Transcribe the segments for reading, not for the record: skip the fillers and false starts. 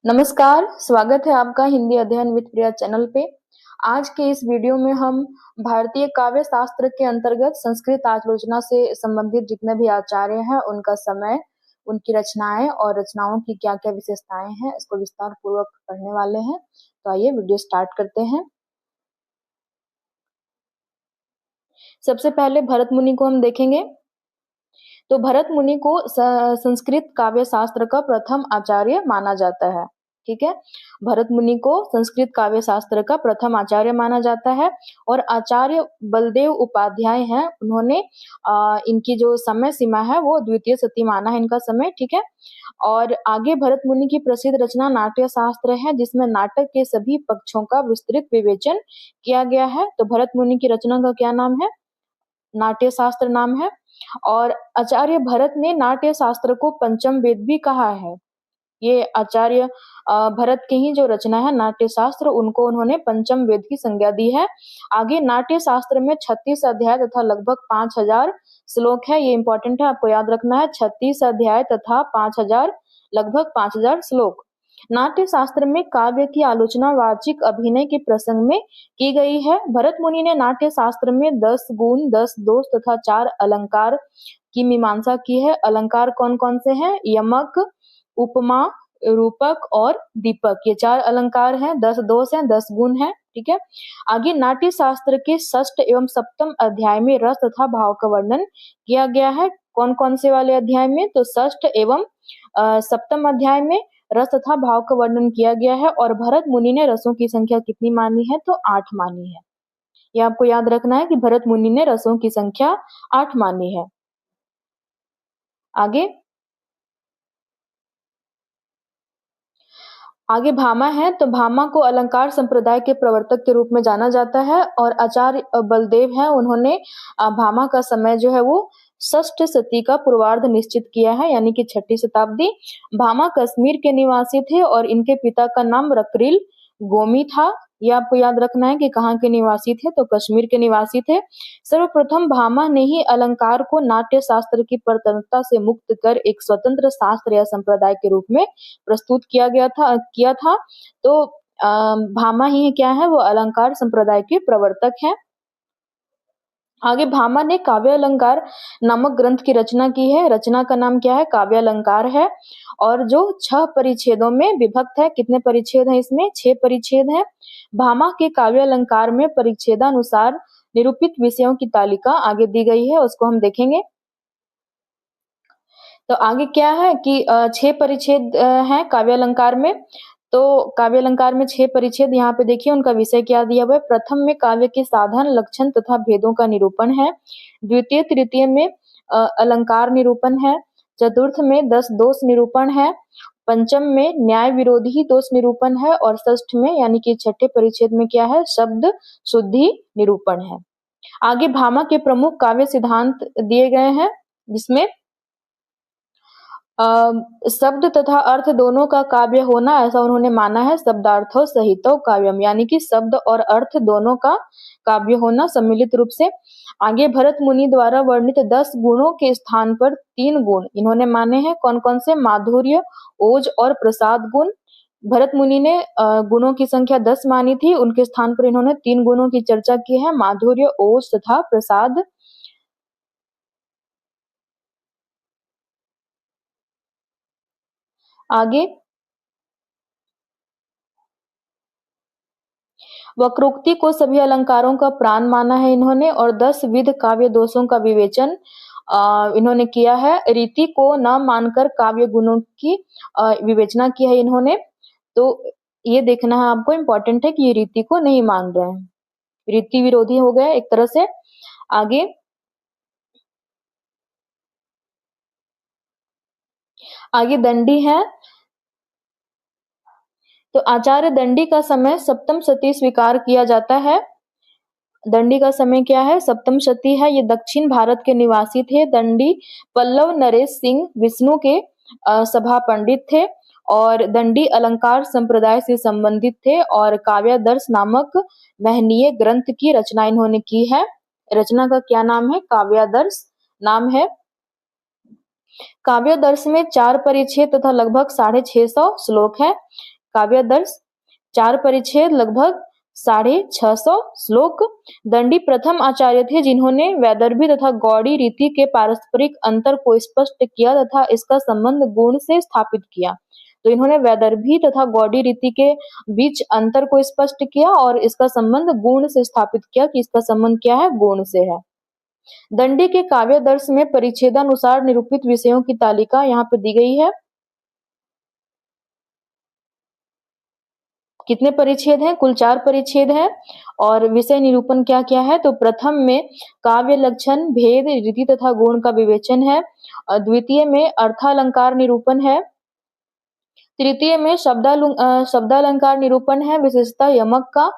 नमस्कार, स्वागत है आपका हिंदी अध्ययन विद प्रिया चैनल पे। आज के इस वीडियो में हम भारतीय काव्य शास्त्र के अंतर्गत संस्कृत आलोचना से संबंधित जितने भी आचार्य हैं उनका समय, उनकी रचनाएं और रचनाओं की क्या-क्या विशेषताएं हैं इसको विस्तार पूर्वक पढ़ने वाले हैं। तो आइए वीडियो स्टार्ट करते हैं। सबसे पहले भरत मुनि को हम देखेंगे। तो भरत मुनि को संस्कृत काव्य शास्त्र का प्रथम आचार्य माना जाता है। ठीक है, भरत मुनि को संस्कृत काव्य शास्त्र का प्रथम आचार्य माना जाता है और आचार्य बलदेव उपाध्याय हैं। उन्होंने इनकी जो समय सीमा है वो द्वितीय शती माना है इनका समय। ठीक है, और आगे भरत मुनि की प्रसिद्ध रचना नाट्य शास्त्र है जिसमें नाटक के सभी पक्षों का विस्तृत विवेचन किया गया है। तो भरत मुनि की रचना का क्या नाम है? नाट्य शास्त्र नाम है। और आचार्य भरत ने नाट्य शास्त्र को पंचम वेद भी कहा है। ये आचार्य भरत की ही जो रचना है नाट्य शास्त्र, उनको उन्होंने पंचम वेद की संज्ञा दी है। आगे नाट्य शास्त्र में 36 अध्याय तथा लगभग 5000 श्लोक है। ये इंपॉर्टेंट है, आपको याद रखना है। 36 अध्याय तथा 5000 लगभग 5000 श्लोक। नाट्य शास्त्र में काव्य की आलोचना वाचिक अभिनय के प्रसंग में की गई है। भरत मुनि ने नाट्य शास्त्र में 10 गुण, 10 दोष तथा 4 अलंकार की मीमांसा की है। अलंकार कौन कौन से हैं? यमक, उपमा, रूपक और दीपक, ये 4 अलंकार हैं। 10 दोष हैं, 10 गुण हैं। ठीक है, आगे नाट्य शास्त्र के षष्ठ एवं सप्तम अध्याय में रस तथा भाव का वर्णन किया गया है। कौन कौन से वाले अध्याय में? तो षष्ठ एवं सप्तम अध्याय में रस तथा भाव का वर्णन किया गया है। और भरत मुनि ने रसों की संख्या कितनी मानी है? तो 8 मानी है। ये आपको याद रखना है कि भरत मुनि ने रसों की संख्या 8 मानी है। आगे भामा है। तो भामा को अलंकार संप्रदाय के प्रवर्तक के रूप में जाना जाता है और आचार्य बलदेव हैं, उन्होंने भामा का समय जो है वो षष्ठ शती का पूर्वार्ध निश्चित किया है, यानी कि 6ठी शताब्दी। भामा कश्मीर के निवासी थे और इनके पिता का नाम रकरील गोमी था। ये आपको याद रखना है कि कहाँ के निवासी थे, तो कश्मीर के निवासी थे। सर्वप्रथम भामा ने ही अलंकार को नाट्य शास्त्र की परतंत्रता से मुक्त कर एक स्वतंत्र शास्त्र या संप्रदाय के रूप में प्रस्तुत किया था। तो भामा ही क्या है? वो अलंकार संप्रदाय के प्रवर्तक हैं। आगे भामा ने काव्य अलंकार नामक ग्रंथ की रचना की है। रचना का नाम क्या है? काव्य अलंकार है और जो 6 परिच्छेदों में विभक्त है। कितने परिच्छेद हैं इसमें? 6 परिच्छेद हैं। भामा के काव्य अलंकार में परिच्छेदानुसार निरूपित विषयों की तालिका आगे दी गई है, उसको हम देखेंगे। तो आगे क्या है कि 6 परिच्छेद हैं काव्य अलंकार में। तो काव्य अलंकार में 6 परिच्छेद, यहाँ पे देखिए उनका विषय क्या दिया हुआ है। प्रथम में काव्य के साधन, लक्षण तथा भेदों का निरूपण है। द्वितीय तृतीय में अलंकार निरूपण है। चतुर्थ में 10 दोष निरूपण है। पंचम में न्याय विरोधी दोष निरूपण है और षष्ठ में यानी कि 6ठे परिच्छेद में क्या है? शब्द शुद्धि निरूपण है। आगे भामा के प्रमुख काव्य सिद्धांत दिए गए हैं जिसमें शब्द तथा अर्थ दोनों का काव्य होना, ऐसा उन्होंने माना है। शब्दार्थो सहितो काव्यम, यानी कि शब्द और अर्थ दोनों का काव्य होना सम्मिलित रूप से। आगे भरत मुनि द्वारा वर्णित 10 गुणों के स्थान पर 3 गुण इन्होंने माने हैं। कौन कौन से? माधुर्य, ओज और प्रसाद गुण। भरत मुनि ने गुणों की संख्या 10 मानी थी, उनके स्थान पर इन्होंने 3 गुणों की चर्चा की है, माधुर्य, ओज तथा प्रसाद। आगे वक्रोक्ति को सभी अलंकारों का प्राण माना है इन्होंने और 10 विध काव्य दोषों का विवेचन इन्होंने किया है। रीति को न मानकर काव्य गुणों की विवेचना की है इन्होंने। तो ये देखना है आपको, इम्पोर्टेंट है कि ये रीति को नहीं मान रहे हैं, रीति विरोधी हो गए एक तरह से। आगे दंडी है। तो आचार्य दंडी का समय सप्तम शती स्वीकार किया जाता है। दंडी का समय क्या है? सप्तम शती है। ये दक्षिण भारत के निवासी थे। दंडी पल्लव नरेश सिंह विष्णु के सभा पंडित थे और दंडी अलंकार संप्रदाय से संबंधित थे और काव्यादर्श नामक महनीय ग्रंथ की रचना इन्होंने की है। रचना का क्या नाम है? काव्यादर्श नाम है। काव्यादर्श में 4 परिच्छेद तथा लगभग 650 श्लोक है। काव्यादर्श 4 परिच्छेद लगभग 650 श्लोक। दंडी प्रथम आचार्य थे जिन्होंने वैदर्भी तथा गौड़ी रीति के पारस्परिक अंतर को स्पष्ट किया तथा इसका संबंध गुण से स्थापित किया। तो इन्होंने वैदर्भी तथा गौड़ी रीति के बीच अंतर को स्पष्ट किया और इसका संबंध गुण से स्थापित किया कि इसका संबंध क्या है, गुण से है। दंडी के काव्यादर्श में परिच्छेदानुसार निरूपित विषयों की तालिका यहाँ पे दी गई है। कितने परिच्छेद हैं? कुल 4 परिच्छेद हैं। और विषय निरूपण क्या क्या है? तो प्रथम में काव्य लक्षण, भेद, रीति तथा गुण का विवेचन है। द्वितीय में अर्थालंकार निरूपण है। तृतीय में शब्दालंकार निरूपण है, विशेषता यमक का।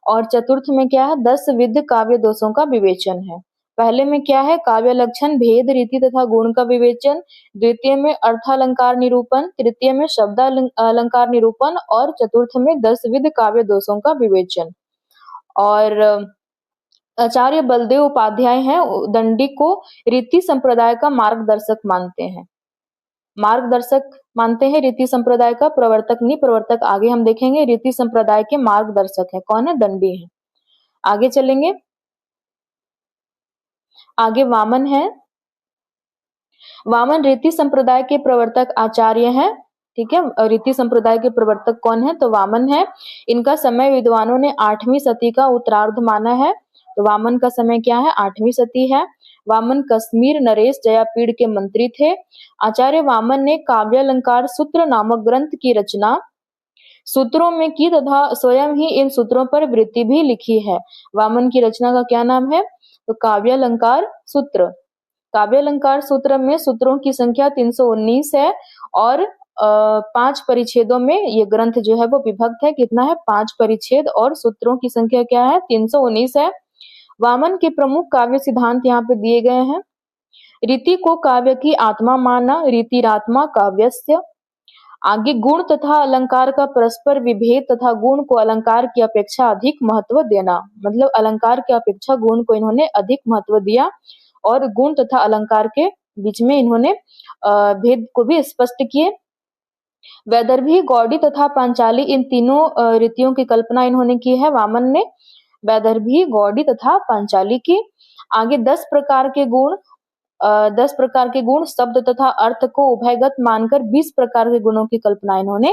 और चतुर्थ में क्या है? 10 विध काव्य दोषों का विवेचन है। पहले में क्या है? काव्य लक्षण, भेद, रीति तथा गुण का विवेचन। द्वितीय में अर्थालंकार निरूपण, तृतीय में शब्दालंकार निरूपण और चतुर्थ में 10 विध काव्य दोषों का विवेचन। और आचार्य बलदेव उपाध्याय हैं, दंडी को रीति संप्रदाय का मार्गदर्शक मानते हैं। मार्गदर्शक मानते हैं, रीति संप्रदाय का, प्रवर्तक नहीं। प्रवर्तक आगे हम देखेंगे। रीति संप्रदाय के मार्गदर्शक है कौन है? दंडी है। आगे चलेंगे। आगे वामन है। वामन रीति संप्रदाय के प्रवर्तक आचार्य हैं। ठीक है, रीति संप्रदाय के प्रवर्तक कौन है? तो वामन है। इनका समय विद्वानों ने 8वीं सदी का उत्तरार्ध माना है। तो वामन का समय क्या है? 8वीं सदी है। वामन कश्मीर नरेश जयापीड़ के मंत्री थे। आचार्य वामन ने काव्यालंकार सूत्र नामक ग्रंथ की रचना सूत्रों में की तथा स्वयं ही इन सूत्रों पर वृत्ति भी लिखी है। वामन की रचना का क्या नाम है? तो काव्यालंकार सूत्र। काव्यालंकार सूत्र में सूत्रों की संख्या 319 है और 5 परिच्छेदों में ये ग्रंथ जो है वो विभक्त है। कितना है? 5 परिच्छेद और सूत्रों की संख्या क्या है? 319 है। वामन के प्रमुख काव्य सिद्धांत यहाँ पे दिए गए हैं। रीति को काव्य की आत्मा माना, रीतिरात्मा काव्यस्य। आगे गुण तथा अलंकार का परस्पर विभेद तथा गुण को अलंकार की अपेक्षा अधिक महत्व देना, मतलब अलंकार की अपेक्षा गुण को इन्होंने अधिक महत्व दिया और गुण तथा अलंकार के बीच में इन्होंने भेद को भी स्पष्ट किए। वैदर्भी, गौड़ी तथा पांचाली इन तीनों रीतियों की कल्पना इन्होंने की है वामन ने। वैदर्भी, गौड़ी तथा पांचाली की। आगे 10 प्रकार के गुण 10 प्रकार के गुण शब्द तथा अर्थ को उभयगत मानकर 20 प्रकार के गुणों की कल्पना इन्होंने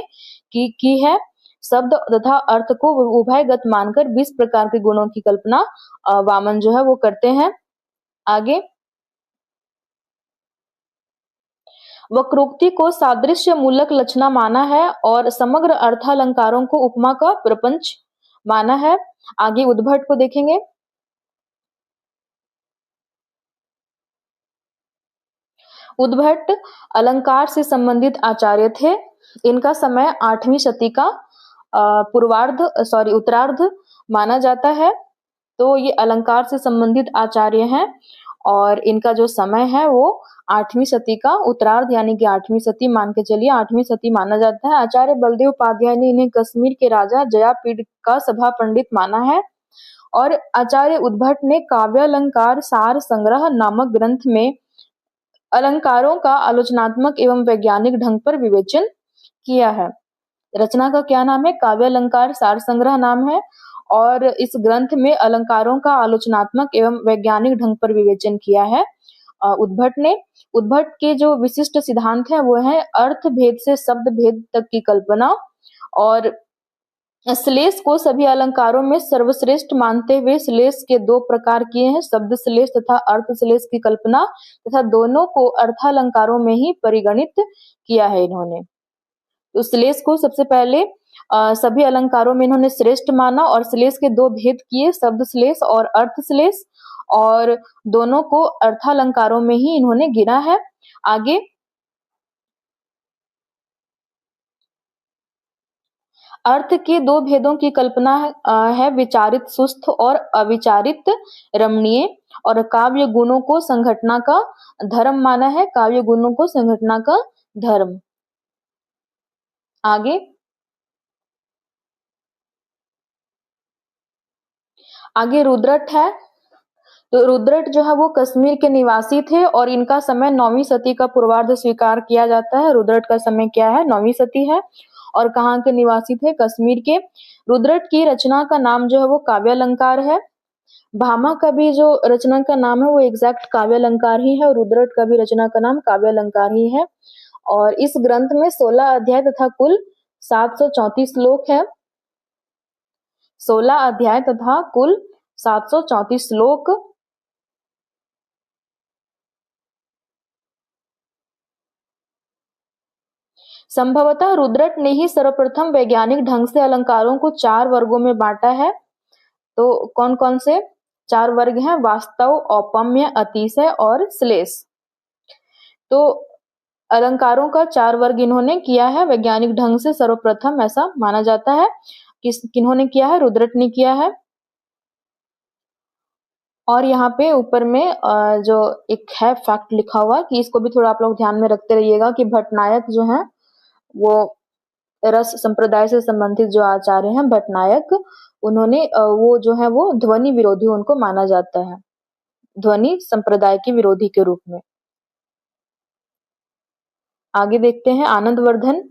की है। शब्द तथा अर्थ को उभयगत मानकर 20 प्रकार के गुणों की कल्पना वामन जो है वो करते हैं। आगे वक्रोक्ति को सादृश्य मूलक लक्षणा माना है और समग्र अर्थालंकारों को उपमा का प्रपंच माना है। आगे उद्भट को देखेंगे। उद्भट अलंकार से संबंधित आचार्य थे। इनका समय 8वीं शती का उत्तरार्ध माना जाता है। तो ये अलंकार से संबंधित आचार्य हैं और इनका जो समय है वो 8वीं शती का उत्तरार्ध यानी कि 8वीं शती मान के चलिए, 8वीं शती माना जाता है। आचार्य बलदेव उपाध्याय ने इन्हें कश्मीर के राजा जयापीड़ का सभा पंडित माना है। और आचार्य उद्भट ने काव्यालंकार सार संग्रह नामक ग्रंथ में अलंकारों का आलोचनात्मक एवं वैज्ञानिक ढंग पर विवेचन किया है। रचना का क्या नाम है? काव्यालंकार सार संग्रह नाम है और इस ग्रंथ में अलंकारों का आलोचनात्मक एवं वैज्ञानिक ढंग पर विवेचन किया है उद्भट ने। उद्भट के जो विशिष्ट सिद्धांत हैं वो है अर्थ भेद से शब्द भेद तक की कल्पना और श्लेष को सभी अलंकारों में सर्वश्रेष्ठ मानते हुए श्लेष के 2 प्रकार किए हैं, शब्द श्लेष तथा अर्थ श्लेष की कल्पना तथा दोनों को अर्थालंकारों में ही परिगणित किया है इन्होंने। तो श्लेष को सबसे पहले सभी अलंकारों में इन्होंने श्रेष्ठ माना और श्लेष के 2 भेद किए, शब्द श्लेष और अर्थ श्लेष, और दोनों को अर्थालंकारों में ही इन्होंने गिना है। आगे अर्थ के 2 भेदों की कल्पना है विचारित सुस्थ और अविचारित रमणीय, और काव्य गुणों को संघटना का धर्म माना है, काव्य गुणों को संघटना का धर्म। आगे रुद्रट है। तो रुद्रट जो है वो कश्मीर के निवासी थे और इनका समय 9वीं शती का पूर्वार्ध स्वीकार किया जाता है। रुद्रट का समय क्या है? 9वीं शती है और कहाँ के निवासी थे? कश्मीर के। रुद्रट की रचना का नाम जो है वो काव्यालंकार है। भामा का भी जो रचना का नाम है वो एग्जैक्ट काव्यालंकार ही है और रुद्रट का भी रचना का नाम काव्यालंकार ही है। और इस ग्रंथ में 16 अध्याय तथा कुल 734 श्लोक है। 16 अध्याय तथा कुल 734 श्लोक। संभवतः रुद्रट ने ही सर्वप्रथम वैज्ञानिक ढंग से अलंकारों को 4 वर्गों में बांटा है। तो कौन कौन से 4 वर्ग हैं? वास्तव, औपम्य, अतिशय और श्लेष। तो अलंकारों का 4 वर्ग इन्होंने किया है वैज्ञानिक ढंग से सर्वप्रथम, ऐसा माना जाता है। किन्होंने किया है? रुद्रट ने किया है। और यहाँ पे ऊपर में जो एक है फैक्ट लिखा हुआ कि इसको भी थोड़ा आप लोग ध्यान में रखते रहिएगा कि भट्टनायक जो है वो रस संप्रदाय से संबंधित जो आचार्य हैं भट्टनायक, उन्होंने वो जो है वो ध्वनि विरोधी उनको माना जाता है, ध्वनि संप्रदाय के विरोधी के रूप में। आगे देखते हैं आनंदवर्धन।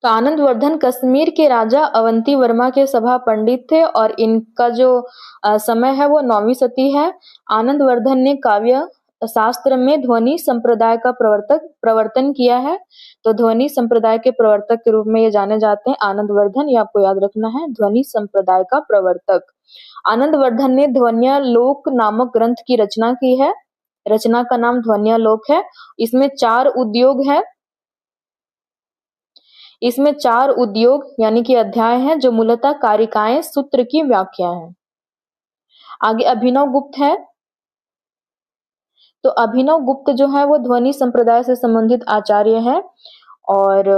तो आनंदवर्धन कश्मीर के राजा अवंती वर्मा के सभा पंडित थे और इनका जो समय है वो 9वीं सदी है। आनंदवर्धन ने काव्य शास्त्र में ध्वनि संप्रदाय का प्रवर्तन किया है। तो ध्वनि संप्रदाय के प्रवर्तक के रूप में ये जाने जाते हैं आनंदवर्धन, ये आपको याद रखना है, ध्वनि संप्रदाय का प्रवर्तक। आनंदवर्धन ने ध्वन्यालोक नामक ग्रंथ की रचना की है। रचना का नाम ध्वन्यालोक है। इसमें 4 उद्योग है। इसमें 4 उद्योग यानी कि अध्याय हैं जो मूलतः कारिकाएं सूत्र की व्याख्या है। आगे अभिनव गुप्त है। तो अभिनव गुप्त जो है वो ध्वनि संप्रदाय से संबंधित आचार्य है और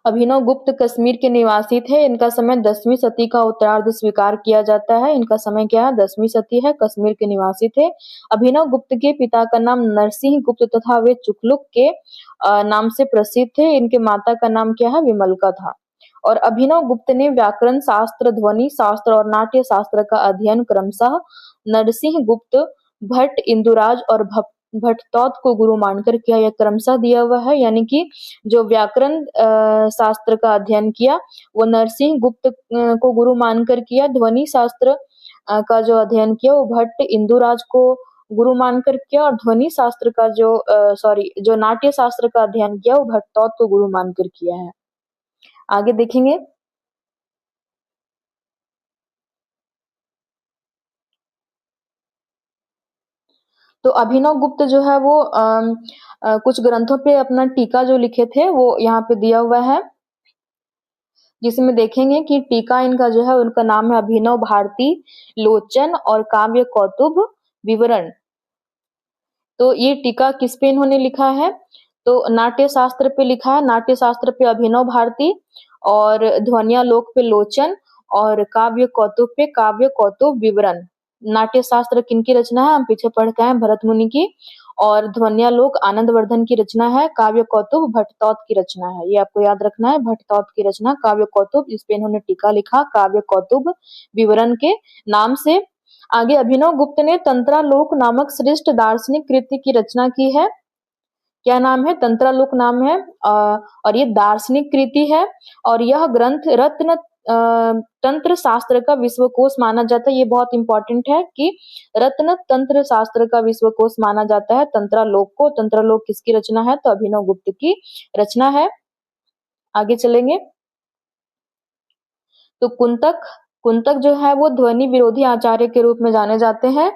अभिनव गुप्त कश्मीर के निवासी थे। इनका समय 10वीं सदी का उत्तरार्ध स्वीकार किया जाता है। इनका समय क्या है? 10वीं सदी है। कश्मीर के निवासी थे। अभिनव गुप्त के पिता का नाम नरसिंह गुप्त तथा वे चुकलुक के नाम से प्रसिद्ध थे। इनके माता का नाम क्या है? विमलका था। और अभिनव गुप्त ने व्याकरण शास्त्र, ध्वनि शास्त्र और नाट्य शास्त्र का अध्ययन क्रमशः नरसिंह गुप्त, भट्ट, इंदुराज और भट्टतौत को गुरु मानकर किया। यह क्रमशः दिया हुआ है, यानी कि जो व्याकरण शास्त्र का अध्ययन किया वो नरसिंह गुप्त को गुरु मानकर किया। ध्वनि शास्त्र का जो अध्ययन किया वो भट्ट, इंदुराज को गुरु मानकर किया और ध्वनि शास्त्र का जो नाट्य शास्त्र का अध्ययन किया वो भट्टतौत को गुरु मानकर किया है। आगे देखेंगे। तो अभिनव गुप्त जो है वो कुछ ग्रंथों पे अपना टीका जो लिखे थे वो यहाँ पे दिया हुआ है, जिसमें देखेंगे कि टीका इनका जो है उनका नाम है अभिनव भारती लोचन और काव्य कौतुभ विवरण। तो ये टीका किस पे इन्होंने लिखा है? तो नाट्य शास्त्र पे लिखा है। नाट्य शास्त्र पे अभिनव भारती और ध्वन्यालोक पे लोचन और काव्य कौतुभ पे काव्य कौतुभ विवरण। नाट्य शास्त्र किनकी रचना है? हम पीछे पढ़ के आए, भरत मुनि की। और ध्वन्यालोक आनंदवर्धन की रचना है। काव्य कौतुभ भट्टतौत की रचना है। ये आपको याद रखना है, भट्टतौत की रचना काव्य कौतुभ। इस पे इन्होंने टीका लिखा काव्य कौतुभ विवरण के नाम से। आगे अभिनव गुप्त ने तंत्रालोक नामक श्रेष्ठ दार्शनिक कृति की रचना की है। क्या नाम है? तंत्रालोक नाम है और ये दार्शनिक कृति है और यह ग्रंथ रत्न तंत्र शास्त्र का विश्वकोश माना जाता है। ये बहुत इंपॉर्टेंट है कि रत्न तंत्र शास्त्र का विश्वकोश माना जाता है तंत्रालोक को। तंत्रालोक किसकी रचना है? तो अभिनव गुप्त की रचना है। आगे चलेंगे। तो कुंतक जो है वो ध्वनि विरोधी आचार्य के रूप में जाने जाते हैं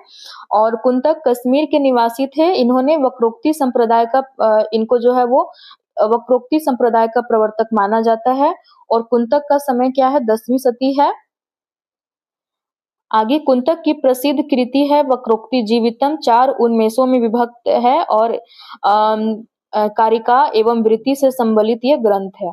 और कुंतक कश्मीर के निवासी थे। इन्होंने वक्रोक्ति संप्रदाय का इनको जो है वो वक्रोक्ति संप्रदाय का प्रवर्तक माना जाता है और कुंतक का समय क्या है? 10वीं सदी है। आगे कुंतक की प्रसिद्ध कृति है वक्रोक्ति जीवितम, 4 उन्मेषों में विभक्त है और कारिका एवं वृत्ति से संबलित यह ग्रंथ है।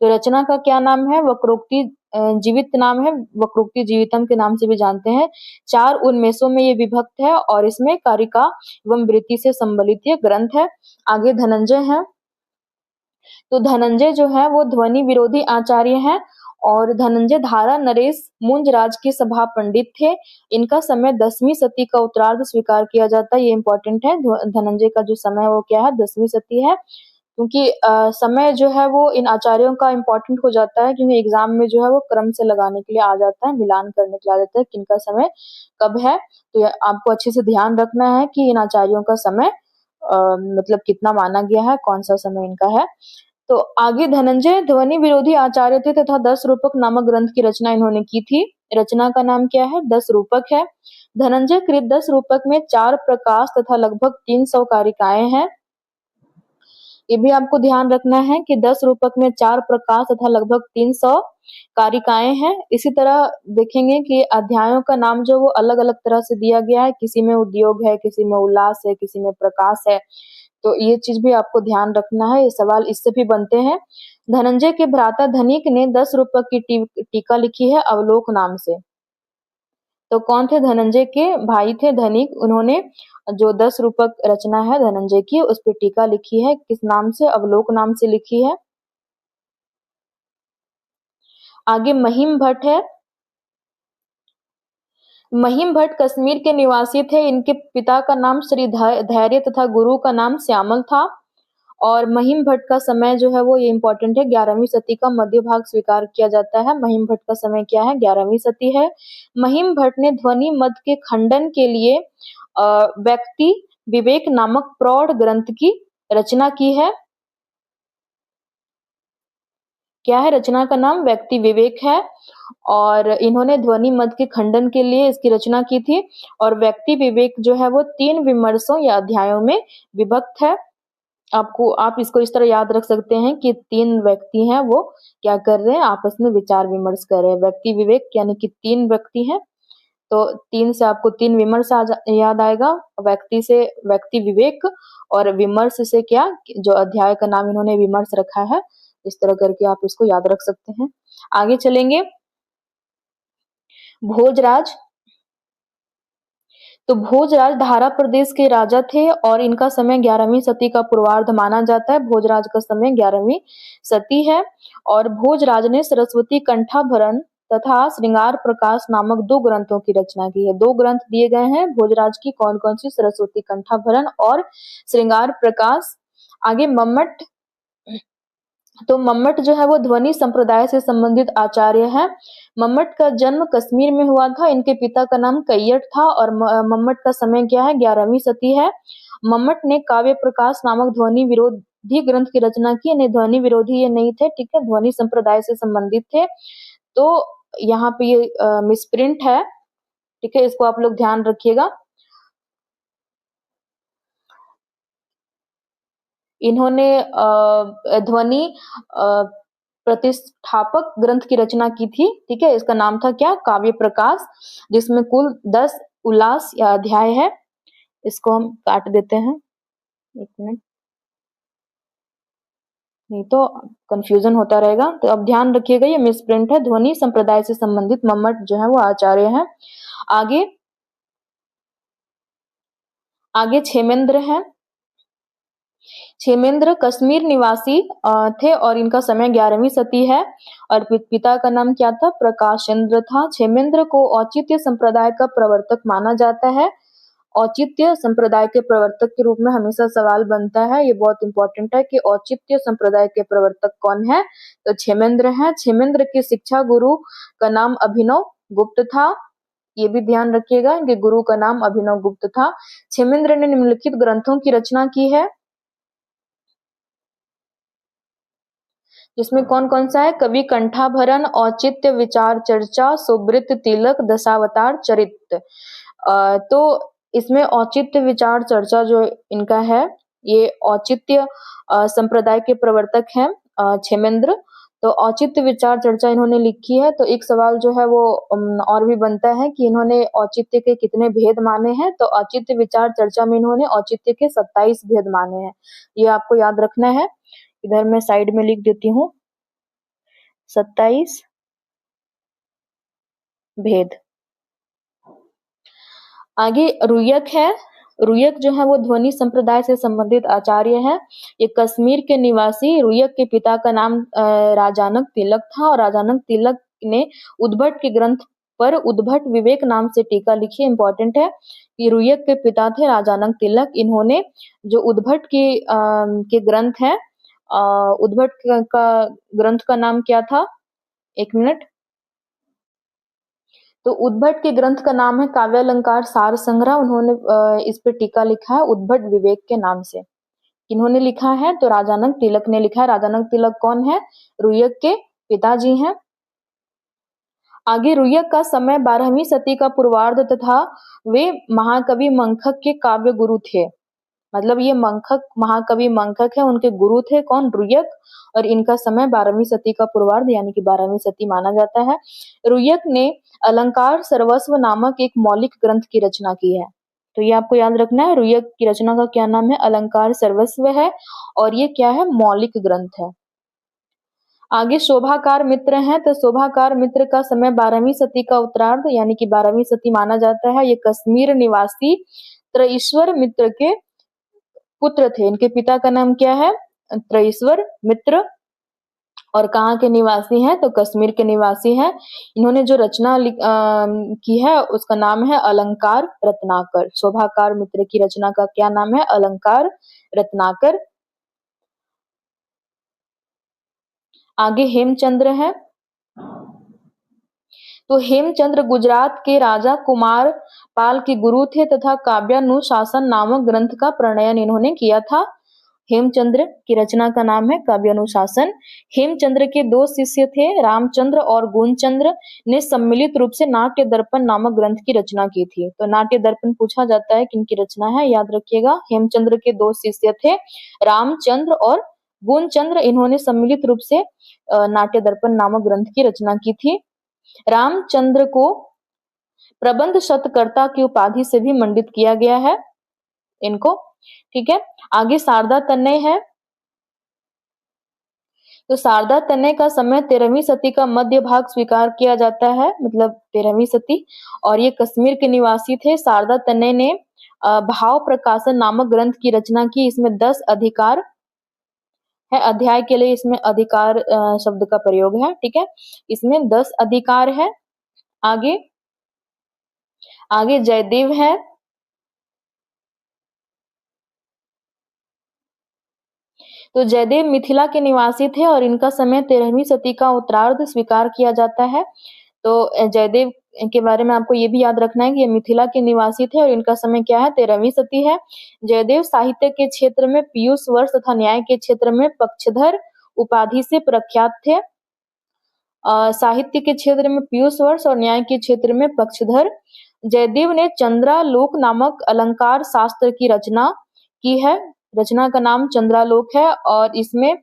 तो रचना का क्या नाम है? वक्रोक्ति जीवित नाम है, वक्रोक्ति जीवितम के नाम से भी जानते हैं। 4 उन्मेषों में ये विभक्त है और इसमें कारिका एवं वृत्ति से संबलित ये ग्रंथ है। आगे धनंजय है। तो धनंजय जो है वो ध्वनि विरोधी आचार्य हैं और धनंजय धारा नरेश मुंजराज के सभा पंडित थे। इनका समय 10वीं सदी का उत्तरार्ध स्वीकार किया जाता है, ये इंपॉर्टेंट है। धनंजय का जो समय है वो क्या है, 10वीं सदी है, क्योंकि समय जो है वो इन आचार्यों का इम्पोर्टेंट हो जाता है, क्योंकि एग्जाम में जो है वो क्रम से लगाने के लिए आ जाता है, मिलान करने के लिए आ जाता है किनका समय कब है। तो आपको अच्छे से ध्यान रखना है कि इन आचार्यों का समय मतलब कितना माना गया है, कौन सा समय इनका है। तो आगे धनंजय ध्वनि विरोधी आचार्य थे तथा 10 रूपक नामक ग्रंथ की रचना इन्होंने की थी। रचना का नाम क्या है, 10 रूपक है। धनंजय कृत 10 रूपक में 4 प्रकाश तथा लगभग 300 कारिकाएं हैं। ये भी आपको ध्यान रखना है कि 10 रूपक में 4 प्रकाश तथा लगभग 300 कारिकाएं हैं। इसी तरह देखेंगे कि अध्यायों का नाम जो वो अलग अलग तरह से दिया गया है, किसी में उद्योग है, किसी में उल्लास है, किसी में प्रकाश है। तो ये चीज भी आपको ध्यान रखना है, ये सवाल इससे भी बनते हैं। धनंजय के भ्राता धनिक ने 10 रूपक की टीका लिखी है अवलोक नाम से। तो कौन थे, धनंजय के भाई थे धनिक, उन्होंने जो 10 रूपक रचना है धनंजय की उस पर टीका लिखी है, किस नाम से, अवलोक नाम से लिखी है। आगे महिम भट्ट है। महिम भट्ट कश्मीर के निवासी थे। इनके पिता का नाम श्री धैर्य तथा गुरु का नाम श्यामल था। और महिम भट्ट का समय जो है वो ये इंपॉर्टेंट है, 11वीं सदी का मध्य भाग स्वीकार किया जाता है। महिम भट्ट का समय क्या है, 11वीं सदी है। महिम भट्ट ने ध्वनि मत के खंडन के लिए व्यक्ति विवेक नामक प्रौढ़ ग्रंथ की रचना की है। क्या है, रचना का नाम व्यक्ति विवेक है। और इन्होंने ध्वनि मत के खंडन के लिए इसकी रचना की थी। और व्यक्ति विवेक जो है वो 3 विमर्शों या अध्यायों में विभक्त है। आप इसको इस तरह याद रख सकते हैं कि 3 व्यक्ति हैं, वो क्या कर रहे हैं, आपस में विचार विमर्श कर रहे हैं। व्यक्ति विवेक यानी कि 3 व्यक्ति हैं, तो 3 से आपको 3 विमर्श याद आएगा। व्यक्ति से व्यक्ति विवेक, और विमर्श से क्या, जो अध्याय का नाम इन्होंने विमर्श रखा है। इस तरह करके आप इसको याद रख सकते हैं। आगे चलेंगे, भोजराज। तो भोजराज धारा प्रदेश के राजा थे और इनका समय 11वीं सदी का पूर्वार्ध माना जाता है। भोजराज का समय 11वीं सदी है। और भोजराज ने सरस्वती कंठाभरण तथा श्रृंगार प्रकाश नामक 2 ग्रंथों की रचना की है। 2 ग्रंथ दिए गए हैं भोजराज की, कौन कौन सी, सरस्वती कंठाभरण और श्रृंगार प्रकाश। आगे मम्मट। तो मम्मट जो है वो ध्वनि संप्रदाय से संबंधित आचार्य है। मम्मट का जन्म कश्मीर में हुआ था। इनके पिता का नाम कैयट था। और मम्मट का समय क्या है, 11वीं सदी है। मम्मट ने काव्य प्रकाश नामक ध्वनि विरोधी ग्रंथ की रचना की। यानी ध्वनि विरोधी ये नहीं थे, ठीक है, ध्वनि संप्रदाय से संबंधित थे। तो यहाँ पे ये मिसप्रिंट है, ठीक है, इसको आप लोग ध्यान रखिएगा। इन्होंने ध्वनि प्रतिष्ठापक ग्रंथ की रचना की थी, ठीक है। इसका नाम था क्या, काव्य प्रकाश, जिसमें कुल 10 उल्लास या अध्याय है। इसको हम काट देते हैं, 1 मिनट, नहीं तो कंफ्यूजन होता रहेगा। तो अब ध्यान रखिएगा, ये मिसप्रिंट है। ध्वनि संप्रदाय से संबंधित मम्मट जो है वो आचार्य हैं। आगे आगे क्षेमेंद्र हैं। क्षेमेंद्र कश्मीर निवासी थे और इनका समय 11वीं सदी है। और पिता का नाम क्या था, प्रकाशेंद्र था। क्षेमेंद्र को औचित्य संप्रदाय का प्रवर्तक माना जाता है। औचित्य संप्रदाय के प्रवर्तक के रूप में हमेशा सवाल बनता है, ये बहुत इंपॉर्टेंट है कि औचित्य संप्रदाय के प्रवर्तक कौन है। तो क्षेमेंद्र हैं। क्षेमेंद्र के शिक्षा गुरु का नाम अभिनव गुप्त था। ये भी ध्यान रखिएगा कि गुरु का नाम अभिनव गुप्त था। क्षेमेंद्र ने निम्नलिखित ग्रंथों की रचना की है, जिसमें कौन कौन सा है, कवि कंठाभरण, औचित्य विचार चर्चा, सुब्रत तिलक, दशावतार चरित। तो इसमें औचित्य विचार चर्चा जो इनका है, ये औचित्य संप्रदाय के प्रवर्तक हैं क्षेमेंद्र। तो औचित्य विचार चर्चा इन्होंने लिखी है। तो एक सवाल जो है वो और भी बनता है कि इन्होंने औचित्य के कितने भेद माने हैं। तो औचित्य विचार चर्चा में इन्होंने औचित्य के 27 भेद माने हैं, ये आपको याद रखना है। इधर मैं साइड में लिख देती हूँ 27 भेद। आगे रुयक है। रुयक जो है वो ध्वनि संप्रदाय से संबंधित आचार्य है। ये कश्मीर के निवासी रुयक के पिता का नाम राजानक तिलक था और राजानक तिलक ने उद्भट के ग्रंथ पर उद्भट विवेक नाम से टीका लिखी। इंपॉर्टेंट है कि रुयक के पिता थे राजानक तिलक। इन्होंने जो उद्भट के ग्रंथ है, उद्भट का ग्रंथ का नाम क्या था, एक मिनट। तो उद्भट के ग्रंथ का नाम है काव्यालंकार सार संग्रह। उन्होंने इस पे टीका लिखा है उद्भट विवेक के नाम से। किन्होंने लिखा है, तो राजानक तिलक ने लिखा है। राजानक तिलक कौन है, रुयक के पिताजी हैं। आगे रुयक का समय 12वीं सदी का पूर्वार्ध तथा वे महाकवि मंखक के काव्य गुरु थे। मतलब ये मंखक, महाकवि मंखक है, उनके गुरु थे कौन, रुयक। और इनका समय 12वीं सदी का पूर्वार्ध यानी कि 12वीं सदी माना जाता है। रुयक ने अलंकार सर्वस्व नामक एक मौलिक ग्रंथ की रचना की है। तो ये आपको याद रखना है, रुयक की रचना का क्या नाम है, अलंकार सर्वस्व है, और ये क्या है, मौलिक ग्रंथ है। आगे शोभाकार मित्र हैं, तो शोभाकार मित्र का समय 12वीं सदी का उत्तरार्ध यानी कि 12वीं सदी माना जाता है। ये कश्मीर निवासी त्रयीश्वर मित्र के पुत्र थे। इनके पिता का नाम क्या है, त्रयीश्वर मित्र, और कहाँ के निवासी हैं, तो कश्मीर के निवासी हैं। इन्होंने जो रचना की है उसका नाम है अलंकार रत्नाकर। शोभाकार मित्र की रचना का क्या नाम है, अलंकार रत्नाकर। आगे हेमचंद्र है, तो हेमचंद्र गुजरात के राजा कुमार पाल के गुरु थे तथा काव्यानुशासन नामक ग्रंथ का प्रणयन इन्होंने किया था। हेमचंद्र की रचना का नाम है काव्यानुशासन। हेमचंद्र के दो शिष्य थे, रामचंद्र और गुणचंद्र ने सम्मिलित रूप से नाट्य दर्पण नामक ग्रंथ की रचना की थी। तो नाट्य दर्पण पूछा जाता है किनकी रचना है, याद रखिएगा। हेमचंद्र के दो शिष्य थे, रामचंद्र और गुणचंद्र। इन्होंने सम्मिलित रूप से नाट्य दर्पण नामक ग्रंथ की रचना की थी। रामचंद्र को प्रबंध शतकर्ता की उपाधि से भी मंडित किया गया है इनको, ठीक है। आगे शारदा तनय है, तो शारदा तनय का समय 13वीं सदी का मध्य भाग स्वीकार किया जाता है, मतलब 13वीं सदी, और ये कश्मीर के निवासी थे। शारदा तनय ने भाव प्रकाशन नामक ग्रंथ की रचना की। इसमें 10 अधिकार है, अध्याय के लिए इसमें अधिकार शब्द का प्रयोग है, ठीक है। इसमें 10 अधिकार है। आगे आगे जयदेव है, तो जयदेव मिथिला के निवासी थे और इनका समय 13वीं सदी का उत्तरार्ध स्वीकार किया जाता है। तो जयदेव के बारे में आपको ये भी याद रखना है कि ये मिथिला के निवासी थे और इनका समय क्या है, 13वीं सदी है। जयदेव साहित्य के क्षेत्र में पीयूष वर्ष तथा न्याय के क्षेत्र में पक्षधर उपाधि से प्रख्यात थे। साहित्य के क्षेत्र में पीयूष वर्ष और न्याय के क्षेत्र में पक्षधर। जयदेव ने चंद्रालोक नामक अलंकार शास्त्र की रचना की है। रचना का नाम चंद्रालोक है और इसमें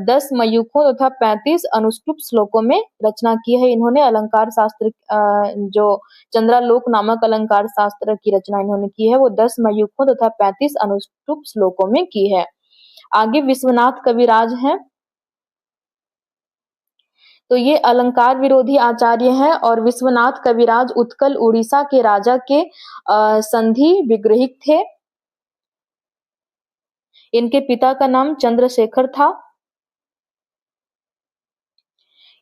10 मयूखों तथा 35 अनुष्टुप श्लोकों में रचना की है इन्होंने। अलंकार शास्त्र जो चंद्रालोक नामक अलंकार शास्त्र की रचना इन्होंने की है वो 10 मयूखों तथा 35 अनुष्टुप श्लोकों में की है। आगे विश्वनाथ कविराज हैं, तो ये अलंकार विरोधी आचार्य हैं और विश्वनाथ कविराज उत्कल उड़ीसा के राजा के संधि विग्रहिक थे। इनके पिता का नाम चंद्रशेखर था।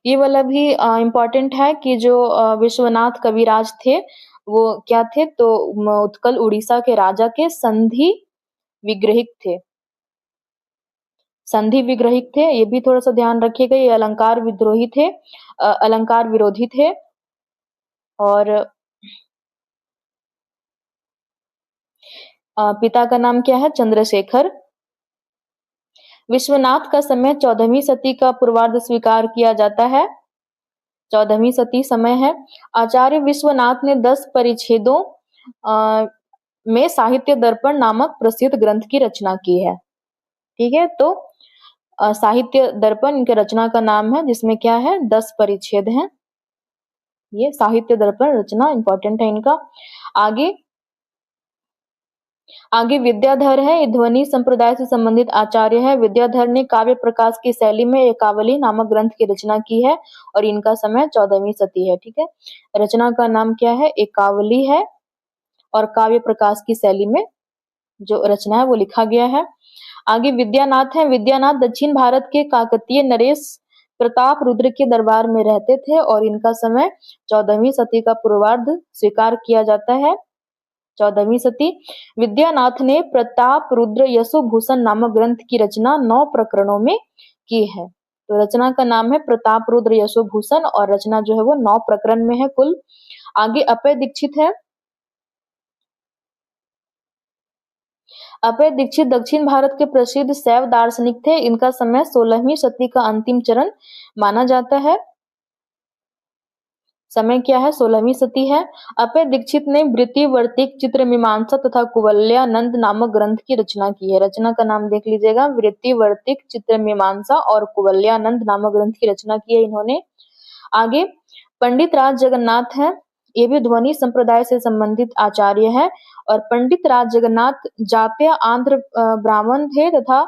ये वाला भी इम्पोर्टेंट है कि जो विश्वनाथ कविराज थे वो क्या थे, तो उत्कल उड़ीसा के राजा के संधि विग्रहिक थे। संधि विग्रहिक थे, ये भी थोड़ा सा ध्यान रखिएगा। ये अलंकार विद्रोही थे, अलंकार विरोधी थे। और पिता का नाम क्या है, चंद्रशेखर। विश्वनाथ का समय 14वीं सदी का पूर्वार्ध स्वीकार किया जाता है, 14वीं सदी समय है। आचार्य विश्वनाथ ने 10 परिच्छेदों में साहित्य दर्पण नामक प्रसिद्ध ग्रंथ की रचना की है, ठीक है। तो साहित्य दर्पण इनके रचना का नाम है, जिसमें क्या है, 10 परिच्छेद हैं। ये साहित्य दर्पण रचना इंपॉर्टेंट है इनका। आगे विद्याधर है, ये ध्वनि संप्रदाय से संबंधित आचार्य है। विद्याधर ने काव्य प्रकाश की शैली में एकावली नामक ग्रंथ की रचना की है और इनका समय 14वीं सदी है, ठीक है। रचना का नाम क्या है, एकावली है। और काव्य प्रकाश की शैली में जो रचना है वो लिखा गया है। आगे विद्यानाथ है। विद्यानाथ दक्षिण भारत के काकतीय नरेश प्रताप रुद्र के दरबार में रहते थे और इनका समय 14वीं सदी का पूर्वार्ध स्वीकार किया जाता है। 14वीं सदी। विद्यानाथ ने प्रताप रुद्र यशोभूषण नामक ग्रंथ की रचना 9 प्रकरणों में की है। तो रचना का नाम है प्रताप रुद्र यशोभूषण और रचना जो है वो 9 प्रकरण में है कुल। आगे अभय दीक्षित है। अभय दीक्षित दक्षिण भारत के प्रसिद्ध शैव दार्शनिक थे। इनका समय 16वीं सदी का अंतिम चरण माना जाता है। समय क्या है? 16वीं सदी है। अभय दीक्षित ने वृत्तिवर्तिक चित्रमीमांसा तथा कुवलयानंद नामक ग्रंथ की रचना की है। रचना का नाम देख लीजिएगा, वृत्तिवर्तिक चित्रमीमांसा और कुवलयानंद नामक ग्रंथ की रचना की है इन्होंने। आगे पंडित राज जगन्नाथ है। ये भी ध्वनि संप्रदाय से संबंधित आचार्य है और पंडित राज जगन्नाथ जातीय आंध्र ब्राह्मण थे तथा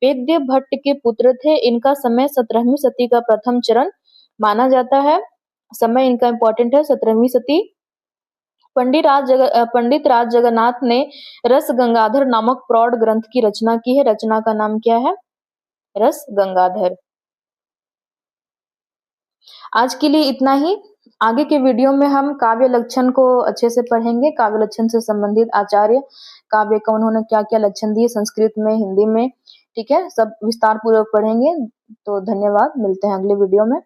वेद्य भट्ट के पुत्र थे। इनका समय 17वीं सदी का प्रथम चरण माना जाता है। समय इनका इंपॉर्टेंट है, 17वीं सदी। पंडित राज जगन्नाथ ने रस गंगाधर नामक प्रौढ़ ग्रंथ की रचना की है। रचना का नाम क्या है? रस गंगाधर। आज के लिए इतना ही। आगे के वीडियो में हम काव्य लक्षण को अच्छे से पढ़ेंगे। काव्य लक्षण से संबंधित आचार्य काव्य का उन्होंने क्या क्या लक्षण दिए संस्कृत में, हिंदी में, ठीक है, सब विस्तार पूर्वक पढ़ेंगे। तो धन्यवाद, मिलते हैं अगले वीडियो में।